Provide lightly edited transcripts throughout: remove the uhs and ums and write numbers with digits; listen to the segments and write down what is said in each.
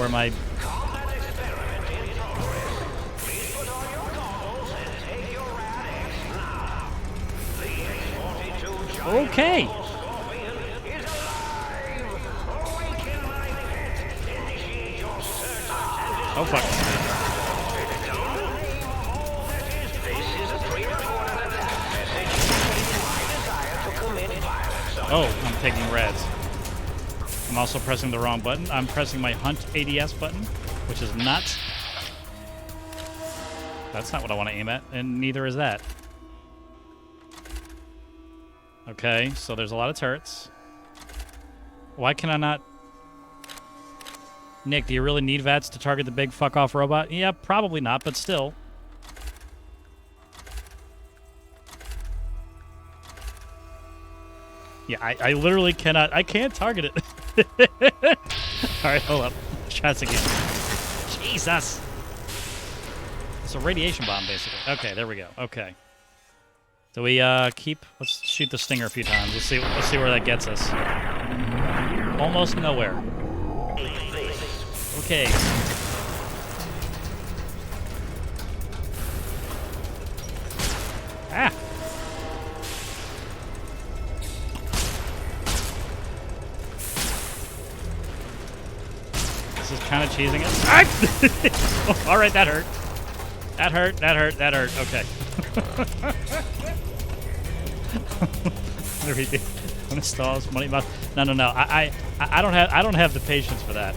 where my... Okay. Oh, fuck. Oh, I'm taking reds. I'm also pressing the wrong button. I'm pressing my Hunt ADS button, which is nuts. That's not what I want to aim at, and neither is that. Okay, so there's a lot of turrets. Why can I not... Nick, do you really need VATS to target the big fuck-off robot? Yeah, probably not, but still. Yeah, I literally cannot... I can't target it. Alright, hold up. Let's try this again. Jesus! It's a radiation bomb, basically. Okay, there we go. Okay. So we keep... Let's shoot the stinger a few times. Let's see where that gets us. Almost nowhere. Okay. Ah! This is kind of cheesing it. Ah! Oh, all right, that hurt. That hurt. That hurt. That hurt. Okay. What do we do? Installs money. No. I don't have the patience for that.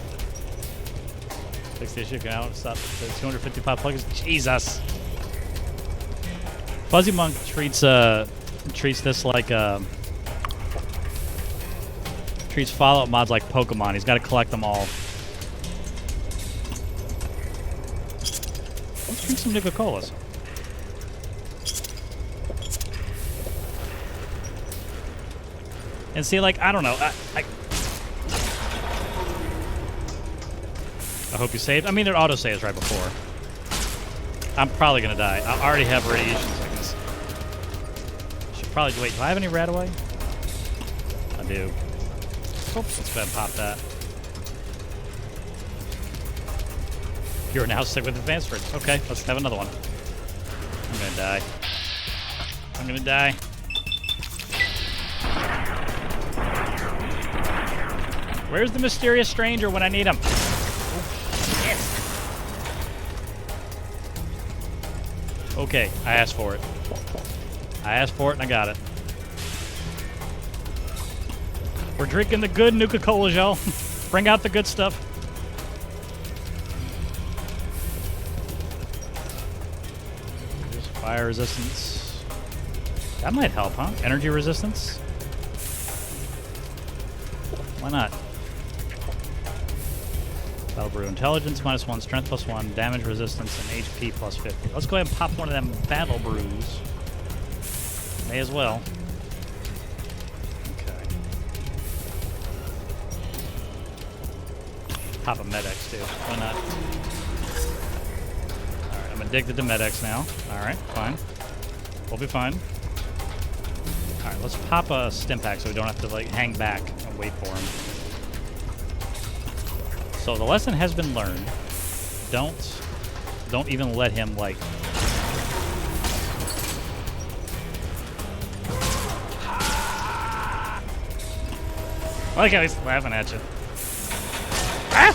Fix the issue. Count. Stop. 255 plugins. Jesus. Fuzzy Monk treats this like treats Fallout mods like Pokemon. He's got to collect them all. Let's drink some Nuka-Colas. And see, like, I don't know. I hope you saved. I mean, their auto saves right before. I'm probably gonna die. I already have radiation sickness. Should probably wait. Do I have any Radaway? I do. Oops. Let's go ahead and pop that. You're now sick with advanced fridge. Okay, let's have another one. I'm gonna die. I'm gonna die. Where's the mysterious stranger when I need him? Okay, I asked for it. I asked for it and I got it. We're drinking the good Nuka-Cola, y'all. Bring out the good stuff. There's fire resistance. That might help, huh? Energy resistance? Why not? Battle Brew Intelligence -1, Strength +1, Damage Resistance, and HP +50. Let's go ahead and pop one of them Battle Brews. May as well. Okay. Pop a Med-X too. Why not? Alright, I'm addicted to Med-X now. Alright, fine. We'll be fine. Alright, let's pop a Stimpack so we don't have to like hang back and wait for him. So the lesson has been learned. Don't even let him like. I like how he's laughing at you. Ah!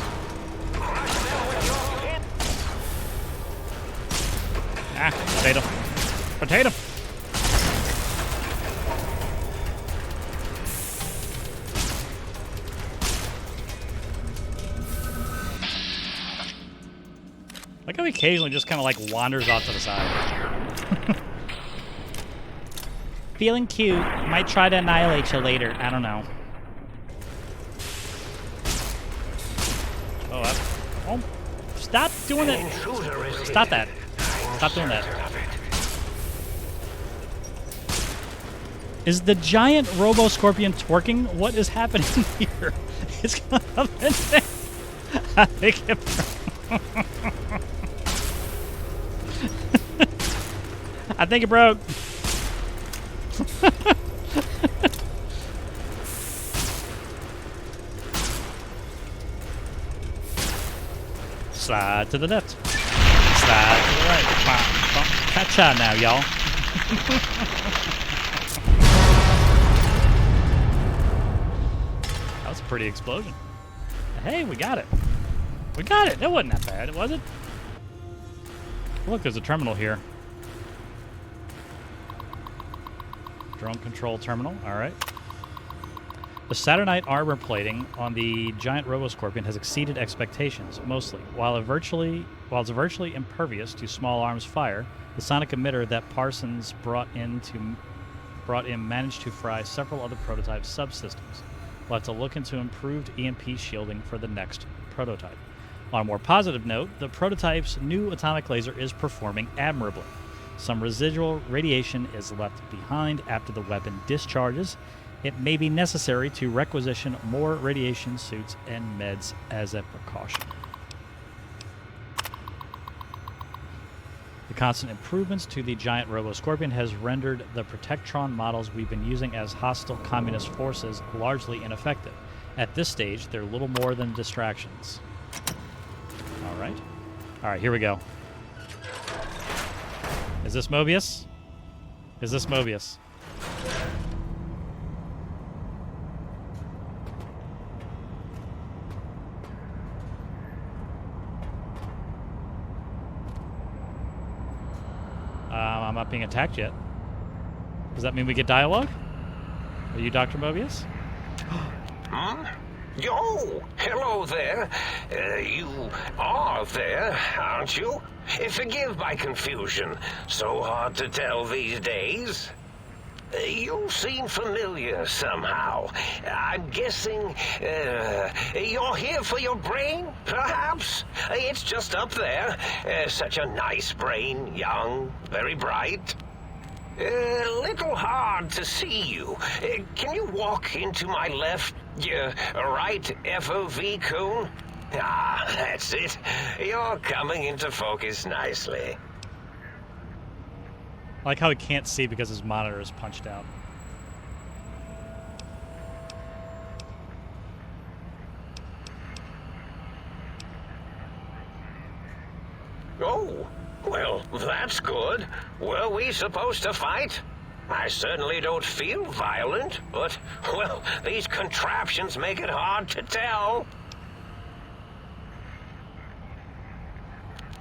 Ah, potato. Potato. Like how he occasionally just kind of like wanders off to the side. Feeling cute. Might try to annihilate you later. I don't know. Oh, stop doing that. Stop that. Stop doing that. Is the giant Roboscorpion twerking? What is happening here? It's going up and down. I think it I think it broke. Slide to the left. Slide to the right. Catch-a now, y'all. That was a pretty explosion. Hey, we got it. We got it. That wasn't that bad, was it? Look, there's a terminal here. Drone control terminal. All right. The Saturnite armor plating on the giant Roboscorpion has exceeded expectations, mostly. While it's virtually impervious to small arms fire, the sonic emitter that Parsons brought in managed to fry several other prototype subsystems. We'll have to look into improved EMP shielding for the next prototype. On a more positive note, the prototype's new atomic laser is performing admirably. Some residual radiation is left behind after the weapon discharges. It may be necessary to requisition more radiation suits and meds as a precaution. The constant improvements to the giant Roboscorpion has rendered the Protectron models we've been using as hostile communist forces largely ineffective. At this stage, they're little more than distractions. All right, here we go. Is this Mobius? Is this Mobius? I'm not being attacked yet. Does that mean we get dialogue? Are you Dr. Mobius? Huh? Yo, hello there. You are there, aren't you? Forgive my confusion. So hard to tell these days. You seem familiar somehow. I'm guessing you're here for your brain, perhaps? It's just up there. Such a nice brain, young, very bright. Little hard to see you. Can you walk into my left, right FOV cone? Ah, that's it. You're coming into focus nicely. I like how he can't see because his monitor is punched out. Oh, well, that's good. Were we supposed to fight? I certainly don't feel violent, but, well, these contraptions make it hard to tell.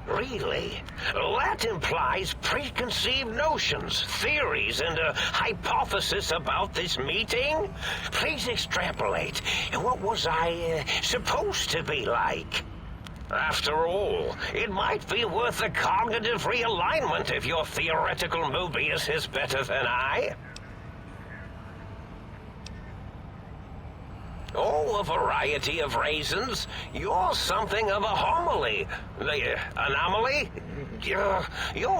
Really? That implies preconceived notions, theories, and a hypothesis about this meeting? Please extrapolate. What was I supposed to be like? After all, it might be worth a cognitive realignment if your theoretical Mobius is better than I. Oh, a variety of reasons. You're something of a homily. Anomaly? You're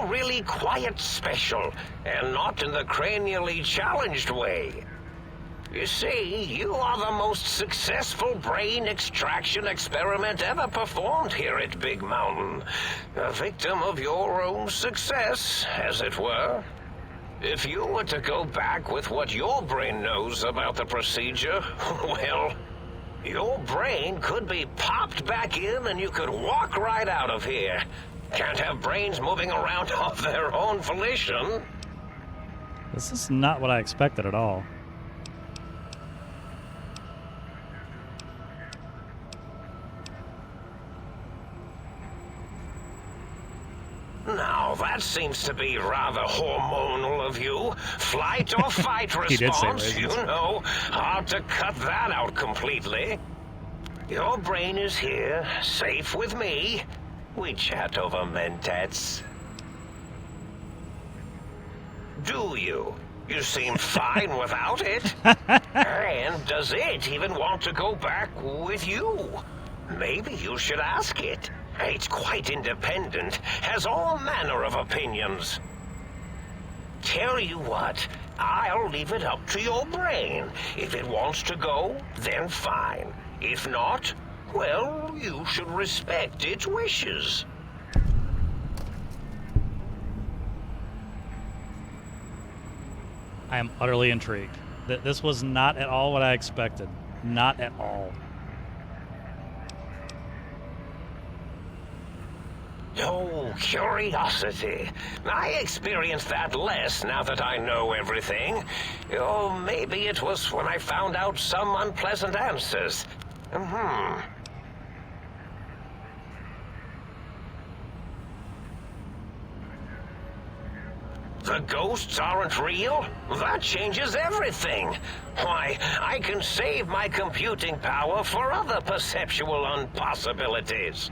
really quite special, and not in the cranially challenged way. You see, you are the most successful brain extraction experiment ever performed here at Big Mountain. A victim of your own success, as it were. If you were to go back with what your brain knows about the procedure, well, your brain could be popped back in and you could walk right out of here. Can't have brains moving around of their own volition. This is not what I expected at all. Now, that seems to be rather hormonal of you. Flight or fight response, you know. Hard to cut that out completely. Your brain is here, safe with me. We chat over mentats. Do you? You seem fine without it. And does it even want to go back with you? Maybe you should ask it. It's quite independent, has all manner of opinions. Tell you what, I'll leave it up to your brain. If it wants to go, then fine. If not, well, you should respect its wishes. I am utterly intrigued. This was not at all what I expected. Not at all. Oh, curiosity. I experience that less now that I know everything. Oh, maybe it was when I found out some unpleasant answers. The ghosts aren't real? That changes everything. Why, I can save my computing power for other perceptual impossibilities.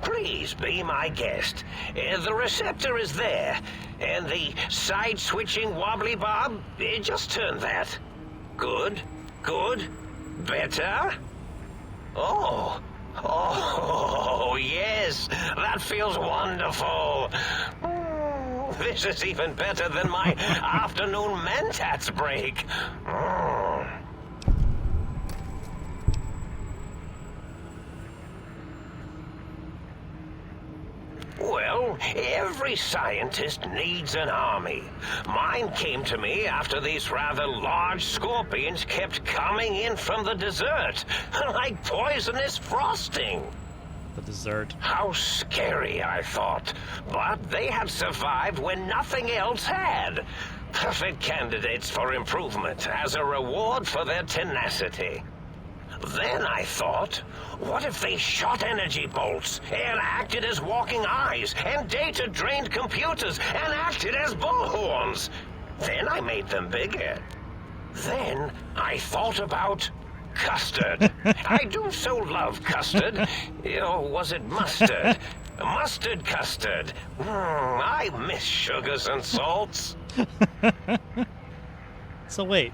Please be my guest. The receptor is there, and the side-switching wobbly bob, just turn that. Good, good, better. Oh, yes, that feels wonderful. This is even better than my afternoon mentats break. Well, every scientist needs an army. Mine came to me after these rather large scorpions kept coming in from the desert, like poisonous frosting. The dessert. How scary, I thought. But they had survived when nothing else had. Perfect candidates for improvement as a reward for their tenacity. Then I thought, what if they shot energy bolts and acted as walking eyes and data-drained computers and acted as bullhorns? Then I made them bigger. Then I thought about custard. I do so love custard. Oh, was it mustard? Mustard custard. I miss sugars and salts. So wait.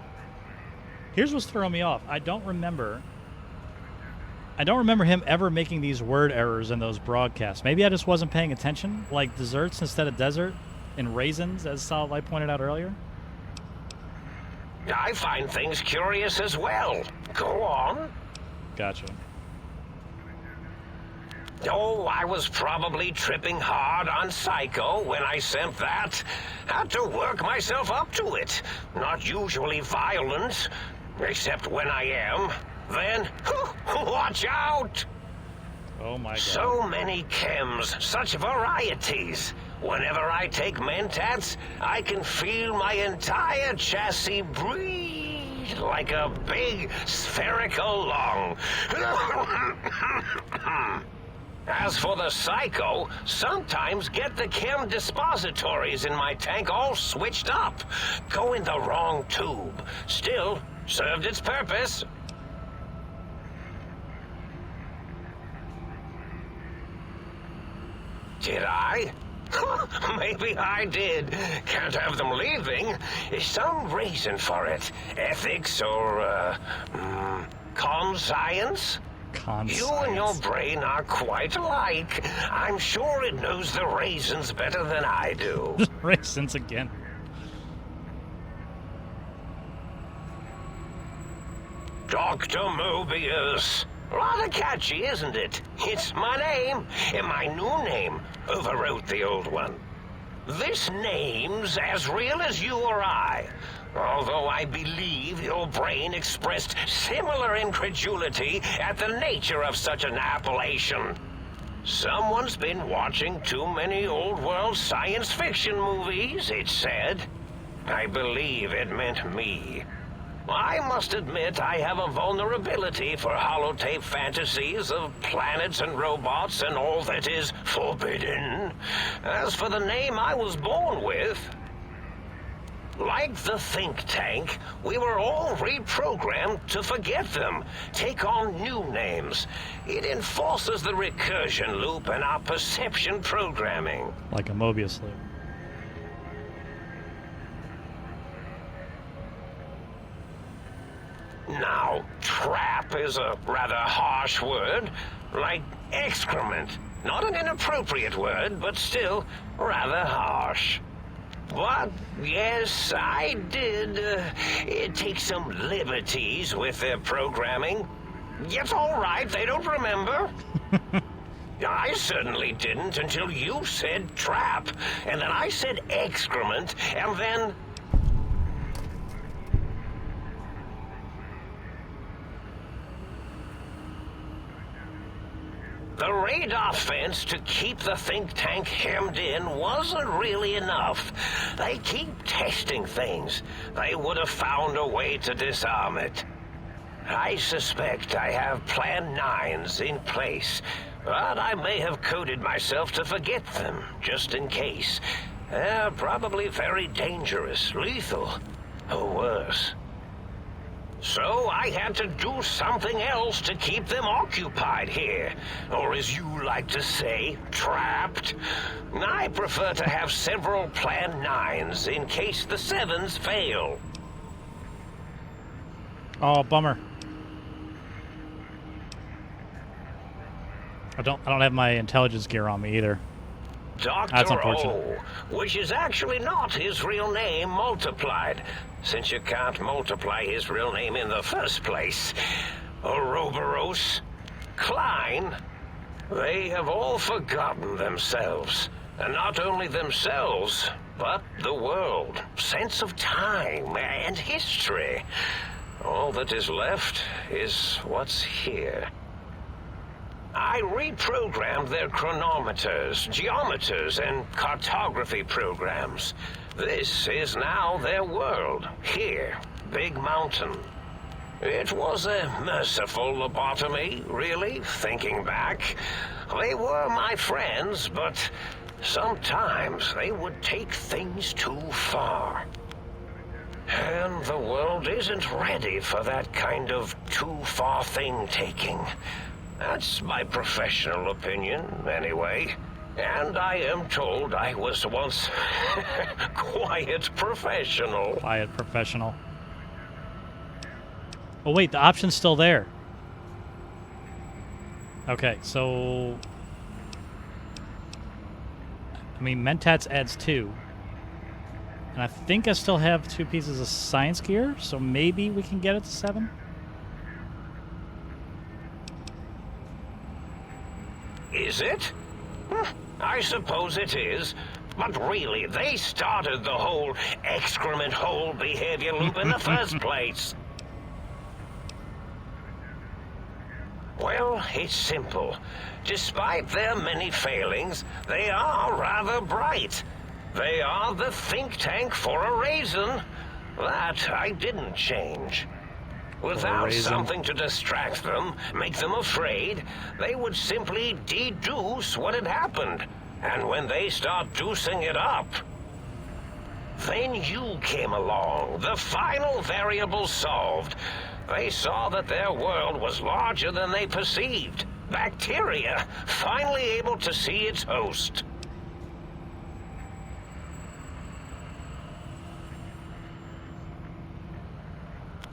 Here's what's throwing me off. I don't remember him ever making these word errors in those broadcasts. Maybe I just wasn't paying attention, like desserts instead of desert, and raisins, as Solid Light pointed out earlier. I find things curious as well. Go on. Gotcha. Oh, I was probably tripping hard on Psycho when I sent that. Had to work myself up to it. Not usually violent, except when I am. Then, watch out! Oh my god. So many chems, such varieties. Whenever I take mentats, I can feel my entire chassis breathe like a big spherical lung. As for the Psycho, sometimes get the chem dispositories in my tank all switched up. Go in the wrong tube. Still, served its purpose. Did I? Maybe I did. Can't have them leaving. Some reason for it. Ethics or, conscience? You and your brain are quite alike. I'm sure it knows the raisins better than I do. Raisins again. Dr. Mobius. Rather catchy, isn't it? It's my name, and my new name overwrote the old one. This name's as real as you or I, although I believe your brain expressed similar incredulity at the nature of such an appellation. Someone's been watching too many old-world science fiction movies, it said. I believe it meant me. I must admit I have a vulnerability for holotape fantasies of planets and robots and all that is forbidden. As for the name I was born with, like the think tank, we were all reprogrammed to forget them, take on new names. It enforces the recursion loop in our perception programming. Like a Mobius loop. Now, trap is a rather harsh word, like excrement. Not an inappropriate word, but still rather harsh. But, yes, I did take some liberties with their programming. It's all right, they don't remember. I certainly didn't until you said trap, and then I said excrement, and then... The radar fence to keep the think tank hemmed in wasn't really enough. They keep testing things. They would have found a way to disarm it. I suspect I have Plan 9s in place, but I may have coded myself to forget them, just in case. They're probably very dangerous, lethal, or worse. So I had to do something else to keep them occupied here. Or as you like to say, trapped. I prefer to have several Plan 9s in case the 7s fail. Oh, bummer. I don't have my intelligence gear on me either. That's Dr. unfortunate. O, which is actually not his real name multiplied, since you can't multiply his real name in the first place. Ouroboros, Klein, they have all forgotten themselves. And not only themselves, but the world, sense of time and history. All that is left is what's here. I reprogrammed their chronometers, geometers, and cartography programs. This is now their world, here, Big Mountain. It was a merciful lobotomy, really, thinking back. They were my friends, but sometimes they would take things too far. And the world isn't ready for that kind of too-far thing-taking. That's my professional opinion, anyway. And I am told I was once quiet professional. Quiet professional. Oh wait, the option's still there. Okay, so... I mean, Mentats adds 2. And I think I still have 2 pieces of science gear, so maybe we can get it to 7? Is it? I suppose it is. But really, they started the whole excrement hole behavior loop in the first place. Well, it's simple. Despite their many failings, they are rather bright. They are the think tank for a reason. That I didn't change. Without something to distract them, make them afraid, they would simply deduce what had happened. And when they start deucing it up, then you came along, the final variable solved. They saw that their world was larger than they perceived. Bacteria, finally able to see its host.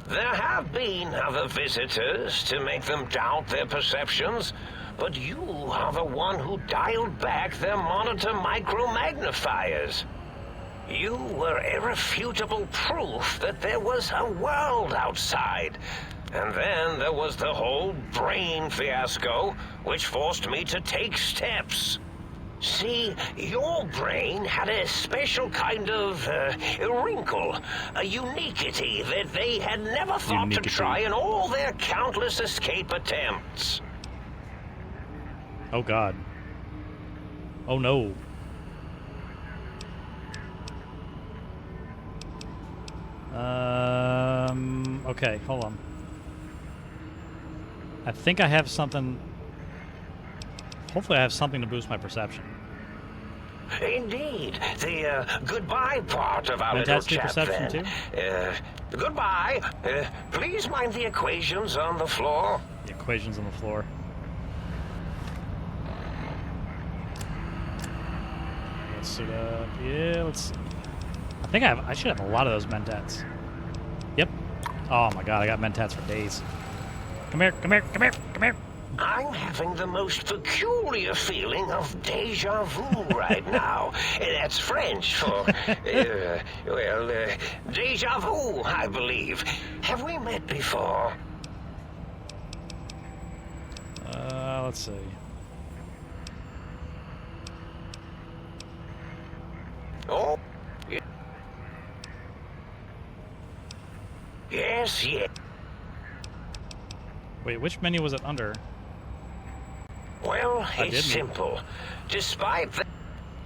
There have been other visitors to make them doubt their perceptions, but you are the one who dialed back their monitor micromagnifiers. You were irrefutable proof that there was a world outside. And then there was the whole brain fiasco, which forced me to take steps. See, your brain had a special kind of wrinkle, a uniquity that they had never thought to try in all their countless escape attempts. Oh God. Oh no. Okay, hold on. I think I have something. Hopefully I have something to boost my perception. Indeed. The goodbye part of our little chat perception then. Too? Goodbye. Please mind the equations on the floor. The equations on the floor. Let's suit up. Yeah, let's see. I think I should have a lot of those Mentats. Yep. Oh my God, I got Mentats for days. Come here, come here, come here, come here. I'm having the most peculiar feeling of deja vu right now. That's French for, deja vu, I believe. Have we met before? Let's see. Oh, yes, yes. Wait, which menu was it under? Well, I it's didn't. simple. Despite that,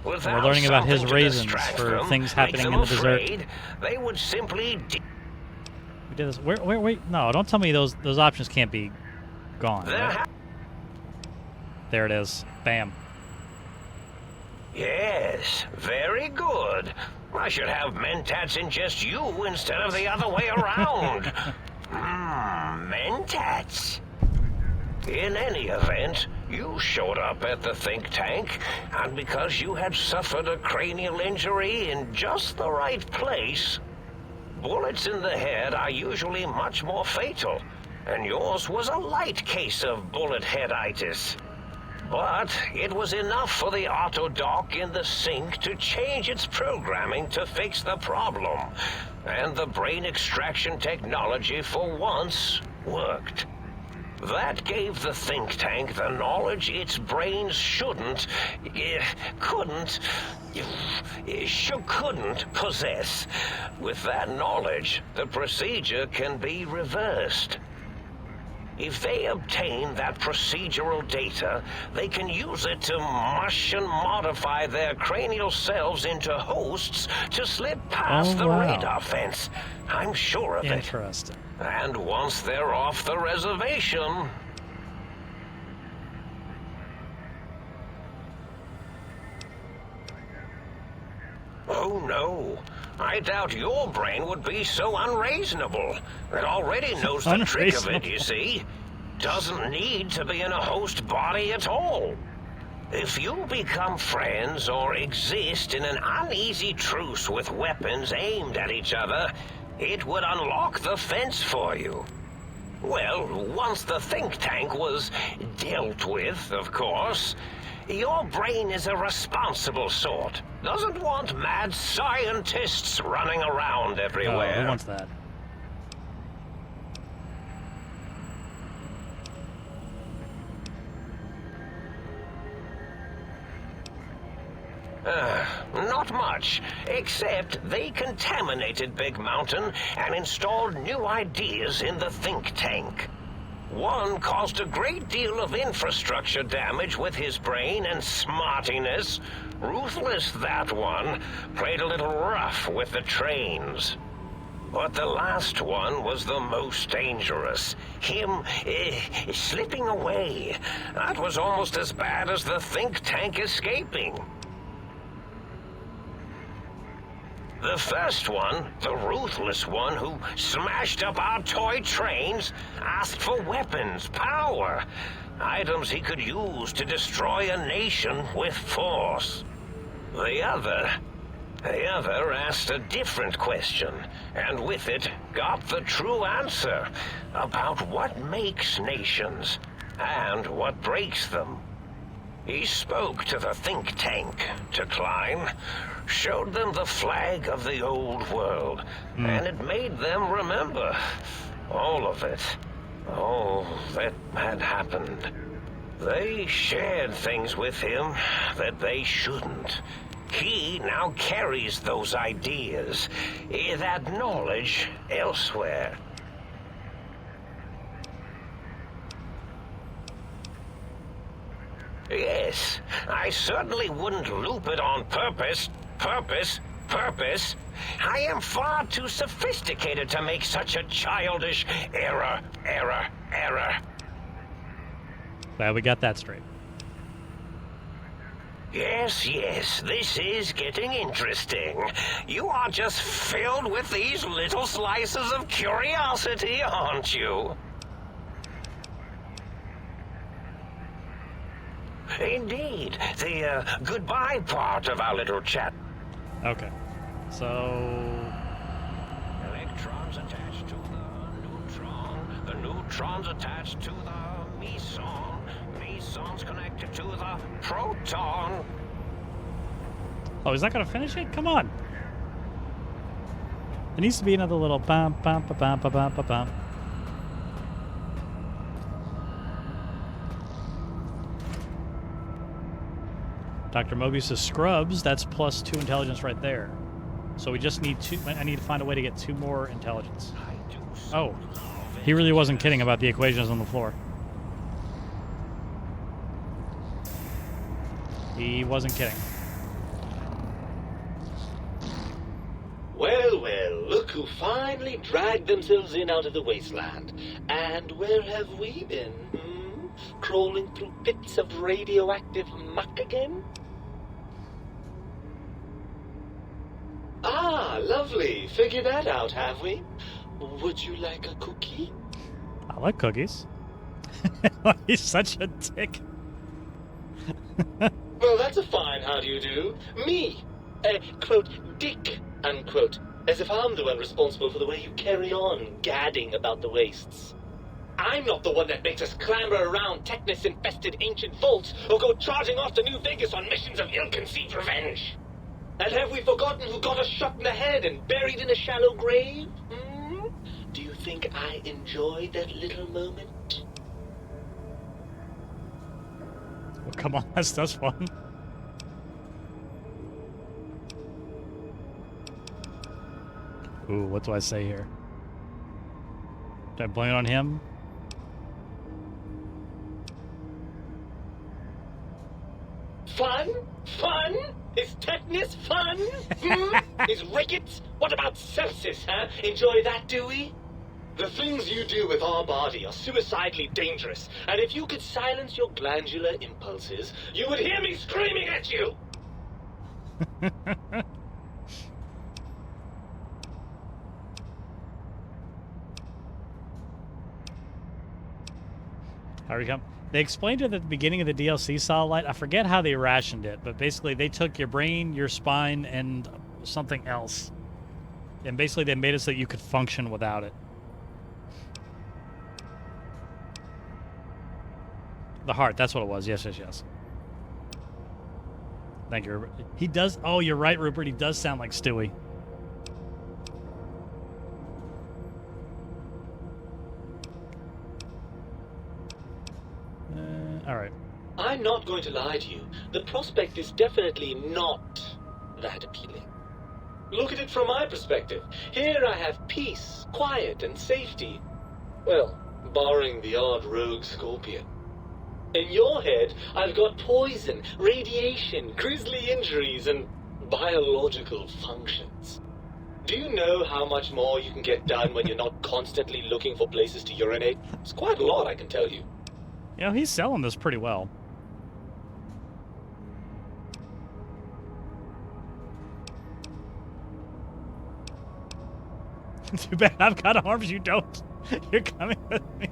We're learning about his raisins for things happening in the desert. They would simply. We did this. Wait. No, don't tell me those options can't be gone. Right? There it is. Bam. Yes, very good. I should have mentats ingest you instead of the other way around. Mentats. In any event, you showed up at the think tank, and because you had suffered a cranial injury in just the right place, bullets in the head are usually much more fatal, and yours was a light case of bullet headitis. But it was enough for the auto dock in the sink to change its programming to fix the problem, and the brain extraction technology for once worked. That gave the think tank the knowledge its brains couldn't possess. With that knowledge, the procedure can be reversed. If they obtain that procedural data, they can use it to mush and modify their cranial cells into hosts to slip past the radar fence. I'm sure of it. Interesting. And once they're off the reservation... Oh no, I doubt your brain would be so unreasonable. It already knows the trick of it, you see. Doesn't need to be in a host body at all. If you become friends or exist in an uneasy truce with weapons aimed at each other, it would unlock the fence for you. Well, once the think tank was dealt with, of course, your brain is a responsible sort. Doesn't want mad scientists running around everywhere. Oh, who wants that? Not much, except they contaminated Big Mountain and installed new ideas in the think tank. One caused a great deal of infrastructure damage with his brain and smartiness. Ruthless, that one. Played a little rough with the trains. But the last one was the most dangerous. Him slipping away. That was almost as bad as the think tank escaping. The first one, the ruthless one who smashed up our toy trains, asked for weapons, power, items he could use to destroy a nation with force. The other asked a different question, and with it got the true answer about what makes nations and what breaks them. He spoke to the think tank to climb, showed them the flag of the old world, and it made them remember all of it, all that had happened. They shared things with him that they shouldn't. He now carries those ideas, that knowledge elsewhere. Yes, I certainly wouldn't loop it on purpose. I am far too sophisticated to make such a childish error. Glad we got that straight. Yes, this is getting interesting. You are just filled with these little slices of curiosity, aren't you? Indeed, the goodbye part of our little chat. Okay, so... Electrons attached to the neutrons attached to the mesons connected to the proton. Oh, he's not gonna finish it? Come on! There needs to be another little bum bum ba bum ba bum ba bum. Dr. Mobius' scrubs, that's +2 intelligence right there. So we just need 2. I need to find a way to get 2 more intelligence. Oh, he really wasn't kidding about the equations on the floor. He wasn't kidding. Well, well, look who finally dragged themselves in out of the wasteland. And where have we been? Crawling through pits of radioactive muck again? Ah, lovely. Figured that out, have we? Would you like a cookie? I like cookies. He's such a dick. Well, that's a fine how do you do. Me, quote, dick, unquote. As if I'm the one responsible for the way you carry on gadding about the wastes. I'm not the one that makes us clamber around Technus-infested ancient vaults or go charging off to New Vegas on missions of ill-conceived revenge. And have we forgotten who got us shot in the head and buried in a shallow grave? Do you think I enjoyed that little moment? Well, come on, that's fun. Ooh, what do I say here? Do I blame it on him? Fun? Fun? Is tetanus fun? Is rickets? What about sepsis, huh? Enjoy that, do we? The things you do with our body are suicidally dangerous, and if you could silence your glandular impulses, you would hear me screaming at you! How we come? They explained it at the beginning of the DLC Satellite. I forget how they rationed it, but basically they took your brain, your spine, and something else. And basically they made it so that you could function without it. The heart, that's what it was. Yes, yes, yes. Thank you, Rupert. He does... Oh, you're right, Rupert. He does sound like Stewie. All right. I'm not going to lie to you. The prospect is definitely not that appealing. Look at it from my perspective. Here I have peace, quiet, and safety. Well, barring the odd rogue scorpion. In your head, I've got poison, radiation, grisly injuries, and biological functions. Do you know how much more you can get done when you're not constantly looking for places to urinate? It's quite a lot, I can tell you. You know, he's selling this pretty well. Too bad I've got arms, you don't. You're coming with me.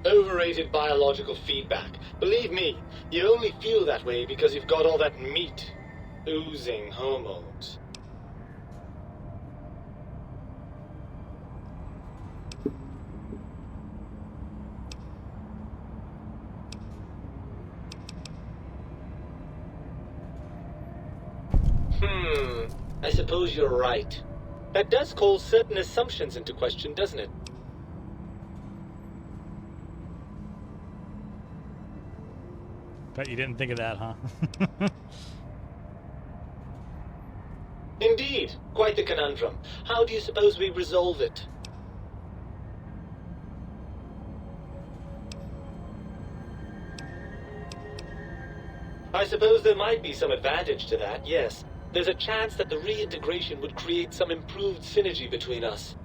Overrated biological feedback. Believe me, you only feel that way because you've got all that meat. Oozing hormones. I suppose you're right. That does call certain assumptions into question, doesn't it? Bet you didn't think of that, huh? Indeed. Quite the conundrum. How do you suppose we resolve it? I suppose there might be some advantage to that, yes. There's a chance that the reintegration would create some improved synergy between us.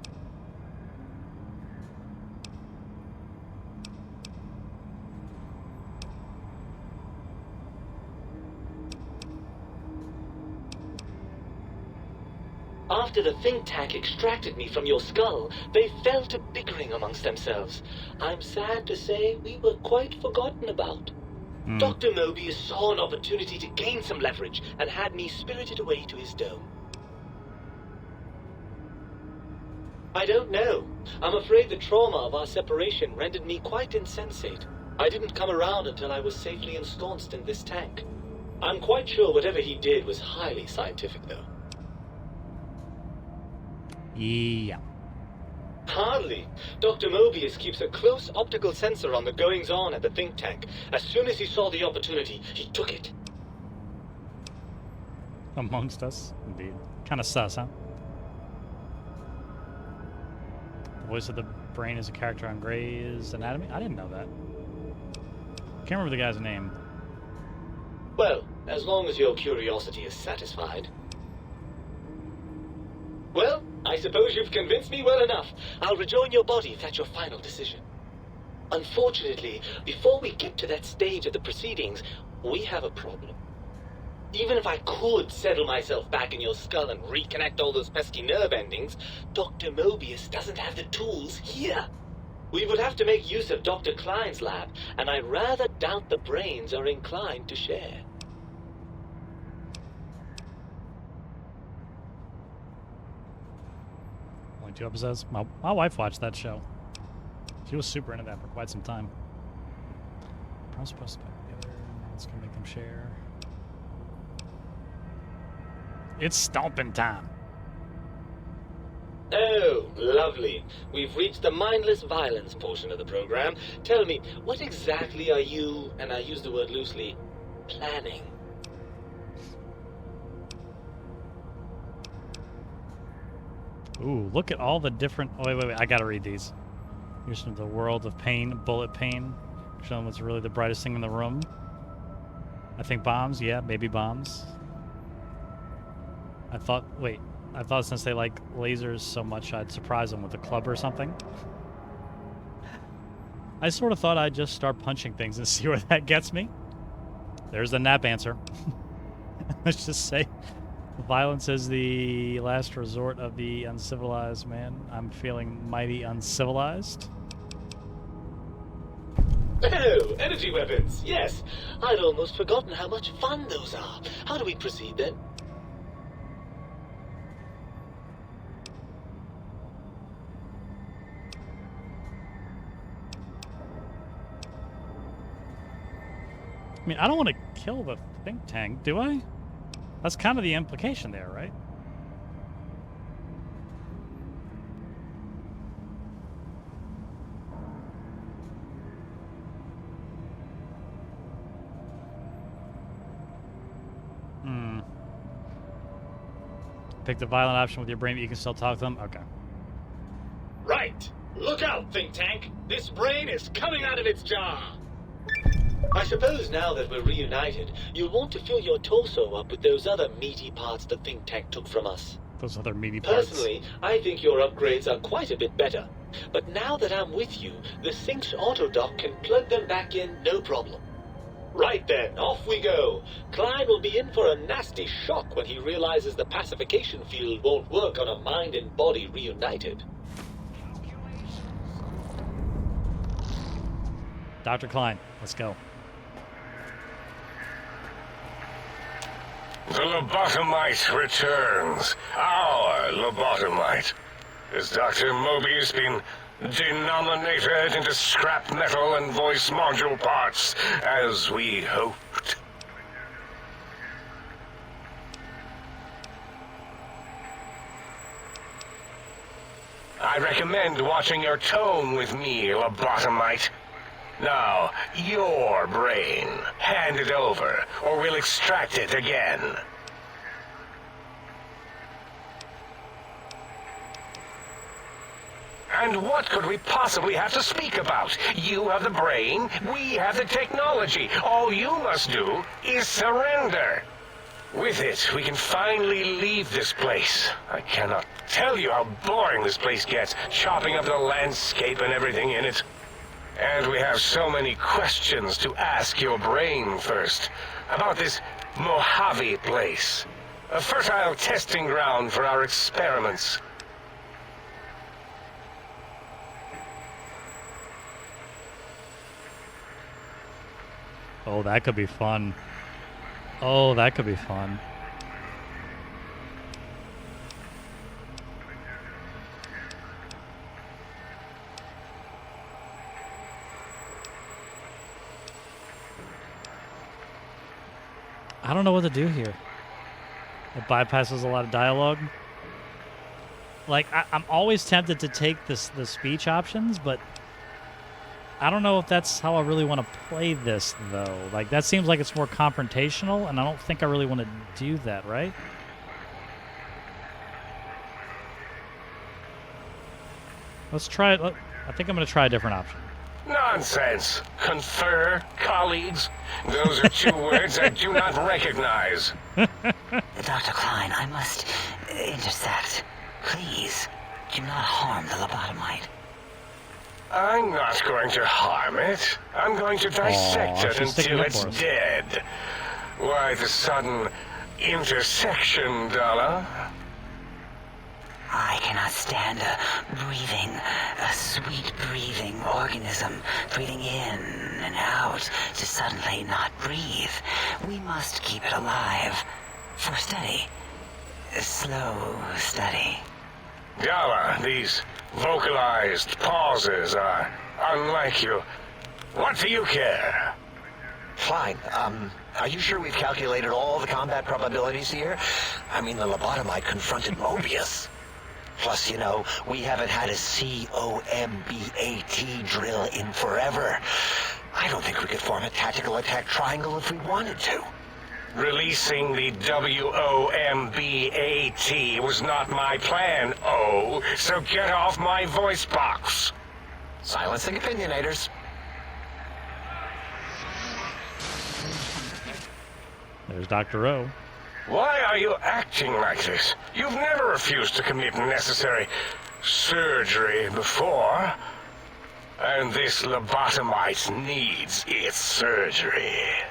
After the think tank extracted me from your skull, they fell to bickering amongst themselves. I'm sad to say we were quite forgotten about. Dr. Mobius saw an opportunity to gain some leverage and had me spirited away to his dome. I don't know. I'm afraid the trauma of our separation rendered me quite insensate. I didn't come around until I was safely ensconced in this tank. I'm quite sure whatever he did was highly scientific, though. Yeah. Hardly. Dr. Mobius keeps a close optical sensor on the goings-on at the think tank. As soon as he saw the opportunity, he took it. Amongst us, indeed. Kind of sus, huh? The voice of the Brain is a character on Grey's Anatomy? I didn't know that. Can't remember the guy's name. Well, as long as your curiosity is satisfied. Well, I suppose you've convinced me well enough. I'll rejoin your body if that's your final decision. Unfortunately, before we get to that stage of the proceedings, we have a problem. Even if I could settle myself back in your skull and reconnect all those pesky nerve endings, Dr. Mobius doesn't have the tools here. We would have to make use of Dr. Klein's lab, and I rather doubt the brains are inclined to share. Only 2 episodes. My wife watched that show. She was super into that for quite some time. I'm supposed to put it together. It's gonna make them share. It's stomping time. Oh, lovely. We've reached the mindless violence portion of the program. Tell me, what exactly are you, and I use the word loosely, planning? Ooh, look at all the different... Oh, wait. I gotta read these. Here's from the world of pain, bullet pain. Showing what's really the brightest thing in the room. I think bombs. Yeah, maybe bombs. I thought since they like lasers so much, I'd surprise them with a club or something. I sort of thought I'd just start punching things and see where that gets me. There's the nap answer. Let's just say violence is the last resort of the uncivilized man. I'm feeling mighty uncivilized. Oh, energy weapons. Yes. I'd almost forgotten how much fun those are. How do we proceed then? I mean, I don't want to kill the think tank, do I? That's kind of the implication there, right? Pick the violent option with your brain, but you can still talk to them? Okay. Right. Look out, think tank. This brain is coming out of its jar. I suppose now that we're reunited, you'll want to fill your torso up with those other meaty parts the think tank took from us. Those other meaty parts. Personally, I think your upgrades are quite a bit better. But now that I'm with you, the Sync's autodock can plug them back in no problem. Right then, off we go. Klein will be in for a nasty shock when he realizes the pacification field won't work on a mind and body reunited. Dr. Klein, let's go. The lobotomite returns. Our lobotomite. Has Dr. Mobius been denominated into scrap metal and voice module parts, as we hoped? I recommend watching your tone with me, lobotomite. Now, your brain. Hand it over, or we'll extract it again. And what could we possibly have to speak about? You have the brain, we have the technology. All you must do is surrender. With it, we can finally leave this place. I cannot tell you how boring this place gets, chopping up the landscape and everything in it. And we have so many questions to ask your brain first. About this Mojave place. A fertile testing ground for our experiments. Oh, that could be fun. Oh, that could be fun. I don't know what to do here. It bypasses a lot of dialogue. Like, I'm always tempted to take the speech options, but I don't know if that's how I really want to play this, though. Like, that seems like it's more confrontational, and I don't think I really want to do that, right? Let's try it. I think I'm going to try a different option. Nonsense. Confer, colleagues. Those are two words I do not recognize. Dr. Klein, I must intersect. Please, do not harm the lobotomite. I'm not going to harm it. I'm going to dissect it she's sticking until up it's for us. dead. Why the sudden intersection, Dala? I cannot stand a sweet breathing organism breathing in and out to suddenly not breathe. We must keep it alive for study. Slow study. Dala, these vocalized pauses are unlike you. What do you care? Fine. Are you sure we've calculated all the combat probabilities here? I mean, the lobotomite confronted Mobius. Plus, you know, we haven't had a COMBAT drill in forever. I don't think we could form a tactical attack triangle if we wanted to. Releasing the WOMBAT was not my plan, O, so get off my voice box. Silencing opinionators. There's Dr. O. Why are you acting like this? You've never refused to commit necessary surgery before. And this lobotomite needs its surgery.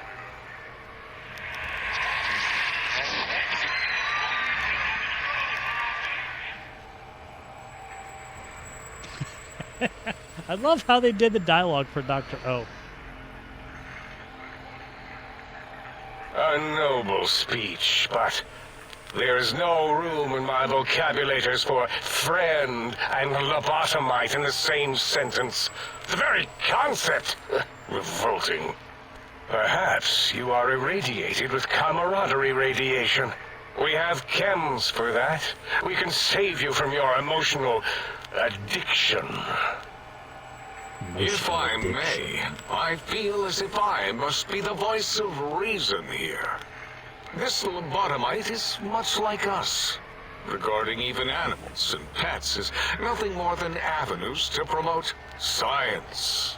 I love how they did the dialogue for Dr. O. A noble speech, but there is no room in my vocabulators for friend and lobotomite in the same sentence. The very concept, revolting. Perhaps you are irradiated with camaraderie radiation. We have chems for that. We can save you from your emotional addiction. If I may, I feel as if I must be the voice of reason here. This lobotomite is much like us. Regarding even animals and pets is nothing more than avenues to promote science.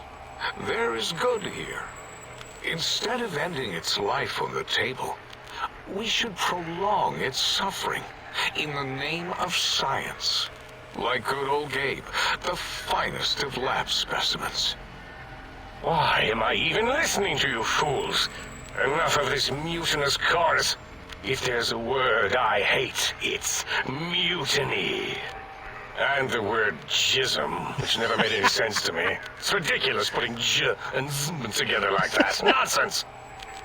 There is good here. Instead of ending its life on the table, we should prolong its suffering in the name of science. Like good old Gabe, the finest of lab specimens. Why am I even listening to you fools? Enough of this mutinous chorus. If there's a word I hate, it's mutiny. And the word jism, which never made any sense to me. It's ridiculous putting j and zm together like that. Nonsense!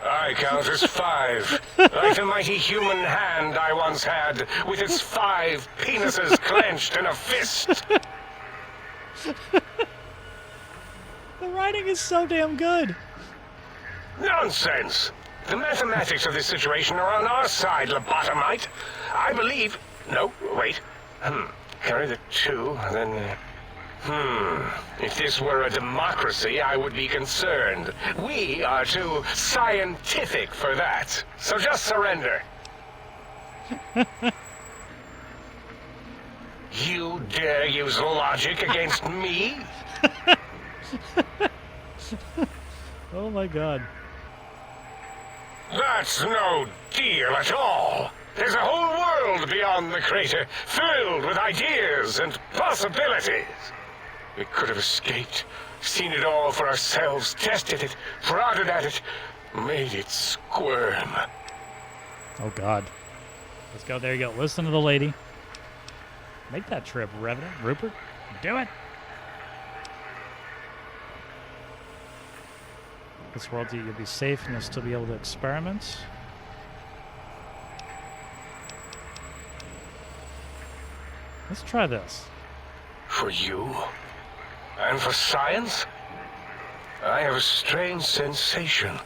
I count as 5, like the mighty human hand I once had, with its 5 penises clenched in a fist. The writing is so damn good. Nonsense! The mathematics of this situation are on our side, lobotomite. I believe... No, wait. Carry the 2, then... If this were a democracy, I would be concerned. We are too scientific for that. So just surrender. You dare use logic against me? Oh my god. That's no deal at all. There's a whole world beyond the crater, filled with ideas and possibilities. We could have escaped, seen it all for ourselves, tested it, prodded at it, made it squirm. Oh god. Let's go. There you go. Listen to the lady. Make that trip, Revenant. Rupert. Do it. This world, you'll be safe and you'll still be able to experiment. Let's try this. For you? And for science? I have a strange sensation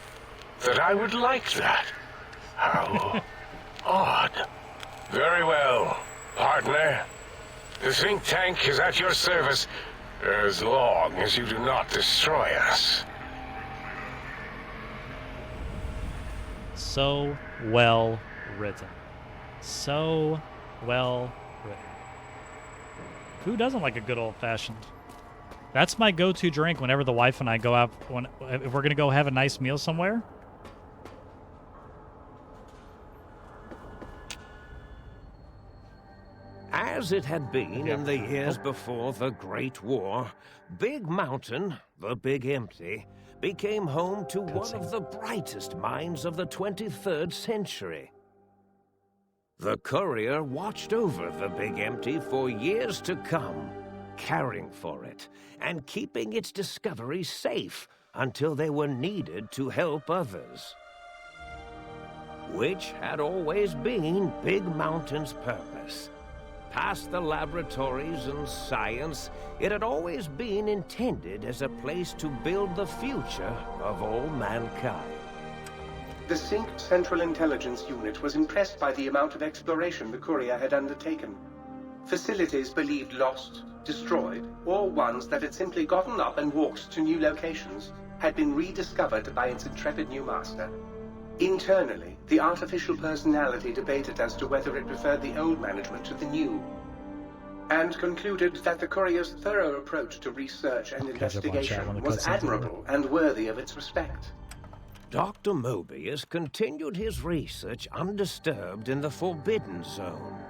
that I would like that. How odd. Very well, partner. The think tank is at your service as long as you do not destroy us. So well written. So well written. Who doesn't like a good old-fashioned That's my go-to drink whenever the wife and I go out. If we're gonna go have a nice meal somewhere. As it had been in the years before the Great War, Big Mountain, the Big Empty, became home to one of the brightest minds of the 23rd century. The courier watched over the Big Empty for years to come, caring for it and keeping its discoveries safe until they were needed to help others. Which had always been Big Mountain's purpose. Past the laboratories and science, it had always been intended as a place to build the future of all mankind. The Sync Central Intelligence Unit was impressed by the amount of exploration the courier had undertaken. Facilities believed lost, destroyed, or ones that had simply gotten up and walked to new locations had been rediscovered by its intrepid new master. Internally, the artificial personality debated as to whether it preferred the old management to the new, and concluded that the courier's thorough approach to research and investigation was admirable and worthy of its respect. Dr. Mobius continued his research undisturbed in the Forbidden Zone.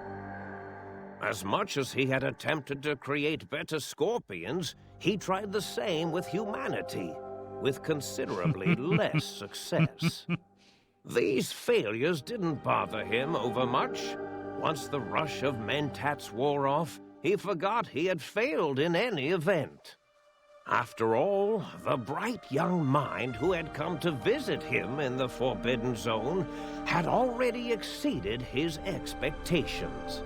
As much as he had attempted to create better scorpions, he tried the same with humanity, with considerably less success. These failures didn't bother him overmuch. Once the rush of mentats wore off, he forgot he had failed in any event. After all, the bright young mind who had come to visit him in the Forbidden Zone had already exceeded his expectations.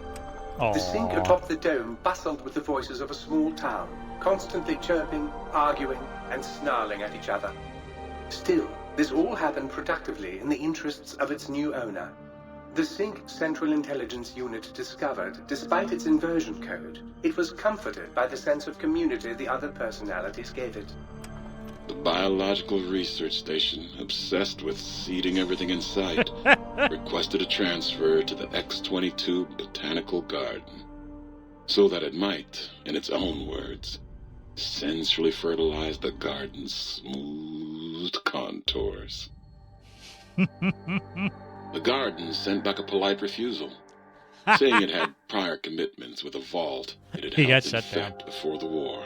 The Sync atop the dome bustled with the voices of a small town, constantly chirping, arguing, and snarling at each other. Still, this all happened productively in the interests of its new owner. The Sync Central Intelligence Unit discovered, despite its inversion code, it was comforted by the sense of community the other personalities gave it. The biological research station, obsessed with seeding everything in sight, requested a transfer to the X-22 Botanical Garden, so that it might, in its own words, sensually fertilize the garden's smooth contours. The garden sent back a polite refusal, saying it had prior commitments with a vault it had helped infect before the war.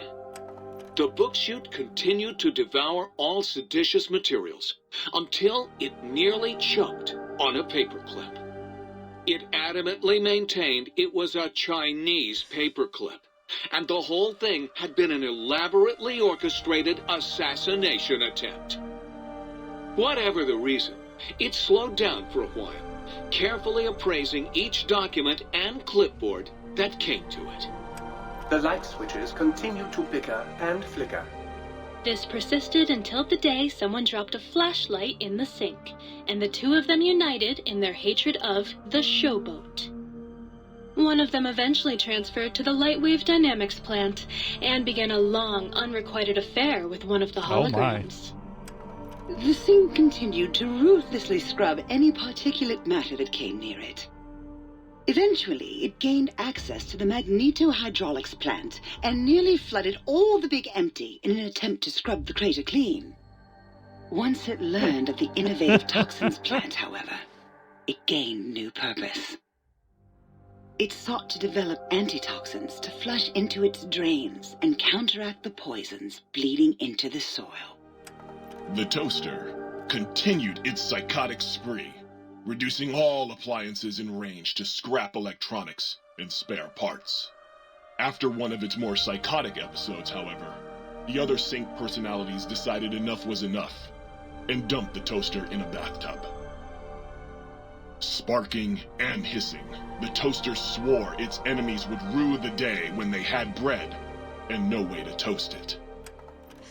The book chute continued to devour all seditious materials until it nearly choked on a paperclip. It adamantly maintained it was a Chinese paperclip, and the whole thing had been an elaborately orchestrated assassination attempt. Whatever the reason, it slowed down for a while, carefully appraising each document and clipboard that came to it. The light switches continued to bicker and flicker. This persisted until the day someone dropped a flashlight in the sink, and the two of them united in their hatred of the showboat. One of them eventually transferred to the Lightwave Dynamics plant, and began a long, unrequited affair with one of the holograms. The Sync continued to ruthlessly scrub any particulate matter that came near it. Eventually, it gained access to the magneto-hydraulics plant and nearly flooded all the Big Empty in an attempt to scrub the crater clean. Once it learned of the innovative toxins plant, however, it gained new purpose. It sought to develop antitoxins to flush into its drains and counteract the poisons bleeding into the soil. The toaster continued its psychotic spree, reducing all appliances in range to scrap electronics and spare parts. After one of its more psychotic episodes, however, the other Sync personalities decided enough was enough and dumped the toaster in a bathtub. Sparking and hissing, the toaster swore its enemies would rue the day when they had bread and no way to toast it.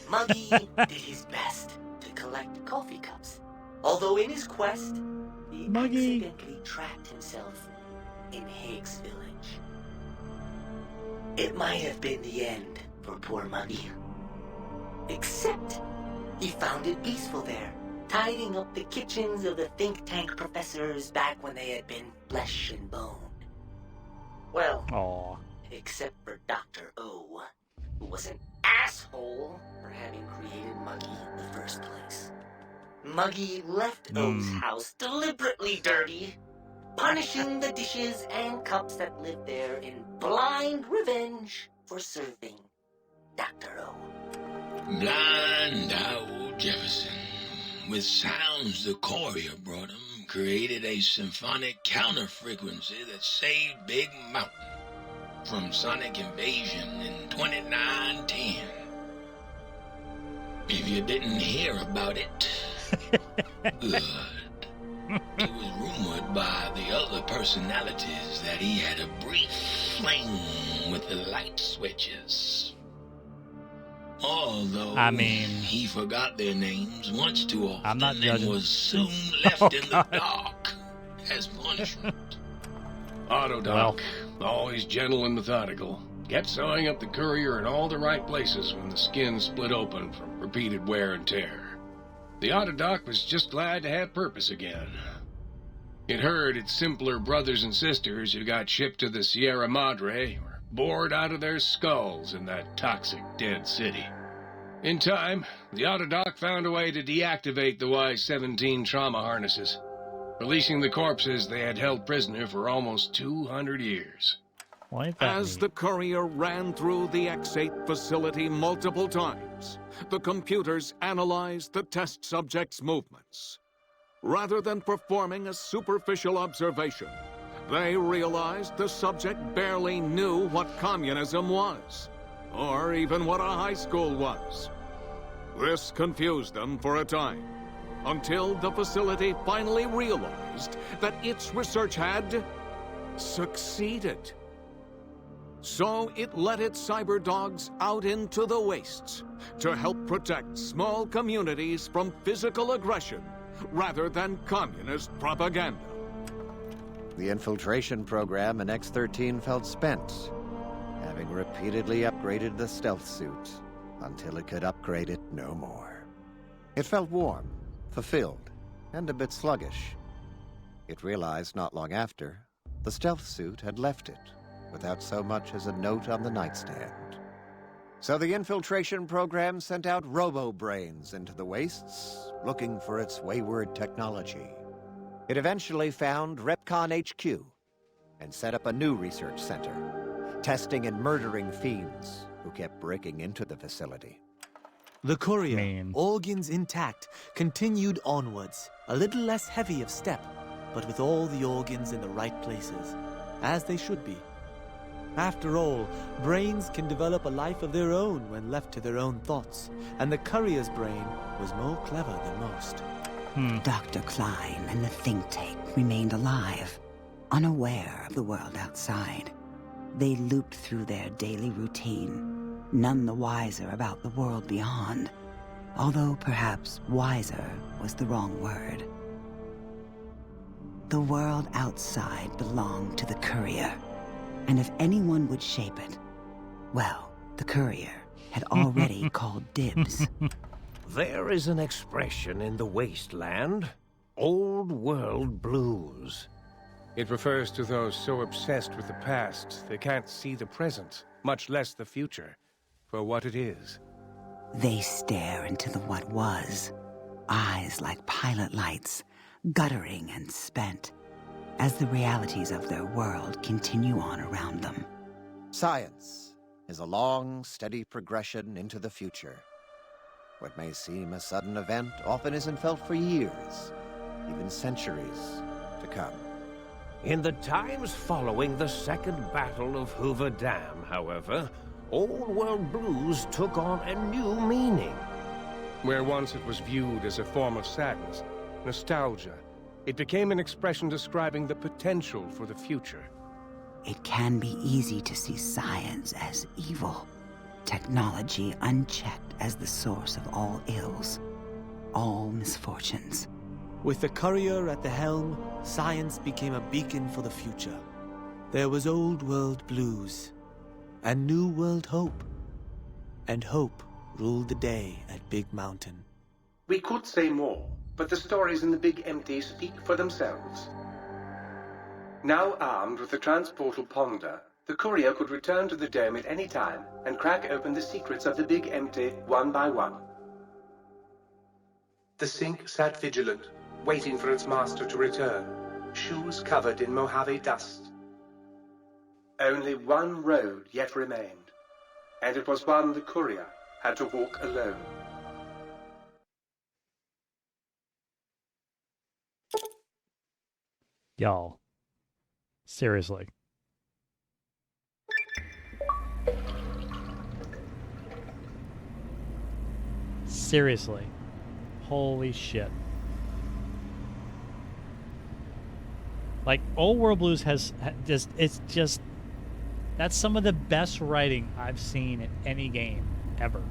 Muggy did his best to collect coffee cups, although in his quest, he accidentally trapped himself in Higgs Village. It might have been the end for poor Muggy. Except, he found it peaceful there, tidying up the kitchens of the think tank professors back when they had been flesh and bone. Well, except for Dr. O, who wasn't asshole for having created Muggy in the first place. Muggy left O's house deliberately dirty, punishing the dishes and cups that lived there in blind revenge for serving Dr. O. Blind old Jefferson, with sounds the courier brought him, created a symphonic counter-frequency that saved Big Mountain from sonic invasion in 2910. If you didn't hear about it, good. It was rumored by the other personalities that he had a brief fling with the light switches. Although he forgot their names once too often and was soon left in the dark as punishment. Autodoc, always gentle and methodical, kept sewing up the courier in all the right places when the skin split open from repeated wear and tear. The Autodoc was just glad to have purpose again. It heard its simpler brothers and sisters who got shipped to the Sierra Madre were bored out of their skulls in that toxic dead city. In time, the Autodoc found a way to deactivate the Y-17 trauma harnesses, releasing the corpses they had held prisoner for almost 200 years. As the courier ran through the X-8 facility multiple times, the computers analyzed the test subject's movements. Rather than performing a superficial observation, they realized the subject barely knew what communism was, or even what a high school was. This confused them for a time, until the facility finally realized that its research had succeeded. So it let its cyber dogs out into the wastes to help protect small communities from physical aggression rather than communist propaganda. The infiltration program in X-13 felt spent, having repeatedly upgraded the stealth suit until it could upgrade it no more. It felt warm, fulfilled, and a bit sluggish. It realized not long after, the stealth suit had left it without so much as a note on the nightstand. So the infiltration program sent out robo-brains into the wastes, looking for its wayward technology. It eventually found Repcon HQ and set up a new research center, testing and murdering fiends who kept breaking into the facility. The courier, organs intact, continued onwards, a little less heavy of step, but with all the organs in the right places, as they should be. After all, brains can develop a life of their own when left to their own thoughts, and the courier's brain was more clever than most. Dr. Klein and the think tank remained alive, unaware of the world outside. They looped through their daily routine, none the wiser about the world beyond, although perhaps wiser was the wrong word. The world outside belonged to the courier, and if anyone would shape it, well, the courier had already called dibs. There is an expression in the wasteland, old world blues. It refers to those so obsessed with the past they can't see the present, much less the future, for what it is. They stare into the what was, eyes like pilot lights, guttering and spent, as the realities of their world continue on around them. Science is a long, steady progression into the future. What may seem a sudden event often isn't felt for years, even centuries to come. In the times following the Second Battle of Hoover Dam, however, old world blues took on a new meaning. Where once it was viewed as a form of sadness, nostalgia, it became an expression describing the potential for the future. It can be easy to see science as evil, technology unchecked as the source of all ills, all misfortunes. With the courier at the helm, science became a beacon for the future. There was old world blues, and new world hope. And hope ruled the day at Big Mountain. We could say more, but the stories in the Big Empty speak for themselves. Now armed with the transportal Ponder, The courier could return to the dome at any time and crack open the secrets of the Big Empty one by one. The Sync sat vigilant, waiting for its master to return, shoes covered in Mojave dust. Only one road yet remained, and it was one the courier had to walk alone. Y'all. Seriously. Seriously. Holy shit. Like, Old World Blues has just, that's some of the best writing I've seen in any game ever.